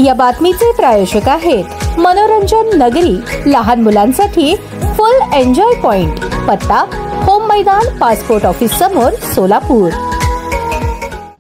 या बातमीचे प्रायोजक आहेत मनोरंजन नगरी, लहान मुलांसाठी फुल एन्जॉय पॉइंट, पत्ता होम मैदान, पासपोर्ट ऑफिस समोर, सोलापूर.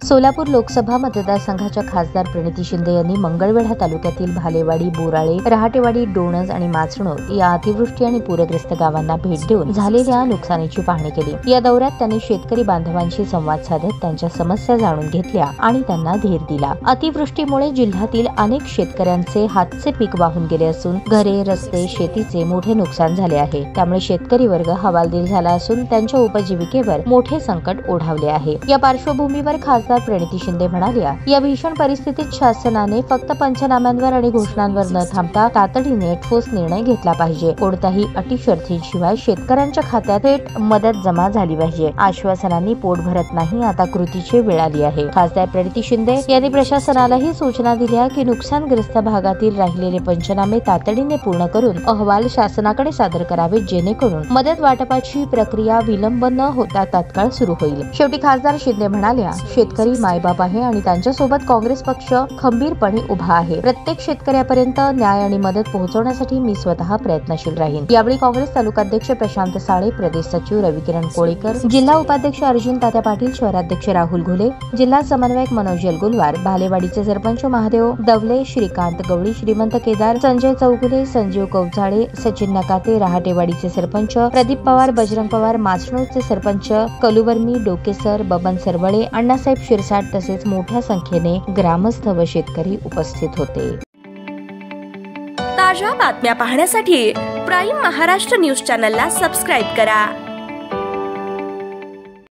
सोलापूर लोकसभा मतदारसंघाच्या खासदार प्रणिती शिंदे यांनी मंगळवेढा तालुक्यातील भालेवाडी, बोराळे, रहाटेवाडी, डोणज आणि माचणूर या अतिवृष्टी आणि पूरग्रस्त गावांना भेट देऊन झालेल्या नुकसानीची पाहणी केली. या दौऱ्यात त्यांनी शेतकरी बांधवांशी संवाद साधत त्यांच्या समस्या जाणून घेतल्या आणि त्यांना धीर दिला. अतिवृष्टीमुळे जिल्ह्यातील अनेक शेतकऱ्यांचे हातचे पीक वाहून गेले असून घरे, रस्ते, शेतीचे मोठे नुकसान झाले आहे. त्यामुळे शेतकरी वर्ग हवालदिल झाला असून त्यांच्या उपजीविकेवर मोठे संकट ओढावले आहे. या पार्श्वभूमीवर खासदार प्रणिती शिंदे म्हणाल्या, या भीषण परिस्थितीत शासनाने फक्त पंचनाम्यांवर आणि घोषणांवर न थांबता तातडीने ठोस निर्णय घेतला पाहिजे. कोणत्याही अटी शर्थींशिवाय शेतकऱ्यांच्या खात्यात थेट मदत जमा झाली पाहिजे. आश्वासनांनी पोट भरत नाही, आता कृतीची वेळ आली आहे. खासदार प्रणिती शिंदे यांनी प्रशासनालाही सूचना दिल्या की नुकसानग्रस्त भागातील राहिलेले पंचनामे तातडीने पूर्ण करून अहवाल शासनाकडे सादर करावे, जेणेकरून मदत वाटपाची प्रक्रिया विलंब न होता तात्काळ सुरू होईल. शेवटी खासदार शिंदे म्हणाल्या, शेतकरी मायबाप आहे आणि त्यांच्यासोबत काँग्रेस पक्ष खंबीरपणे उभा आहे. प्रत्येक शेतकऱ्यापर्यंत न्याय आणि मदत पोहोचवण्यासाठी मी स्वतः प्रयत्नशील राहीन. यावेळी काँग्रेस तालुकाध्यक्ष प्रशांत साळे, प्रदेश सचिव रविकिरण कोळीकर, जिल्हा उपाध्यक्ष अर्जुन तात्या पाटील, शहराध्यक्ष राहुल घुले, जिल्हा समन्वयक मनोज यलगुलवार, भालेवाडीचे सरपंच महादेव दवले, श्रीकांत गवळी, श्रीमंत केदार, संजय चौगुले, संजीव कवचाळे, सचिन नकाते, रहाटेवाडीचे सरपंच प्रदीप पवार, बजरंग पवार, माचणूरचे सरपंच कलुवर्मी, डोकेसर, बबन सरवळे, अण्णासाहेब शिरसाट तसेच मोठ्या संख्येने ग्रामस्थ व शेतकरी उपस्थित होते. ताज्या बातम्या पाहण्यासाठी प्राईम महाराष्ट्र न्यूज चॅनलला सबस्क्राईब करा.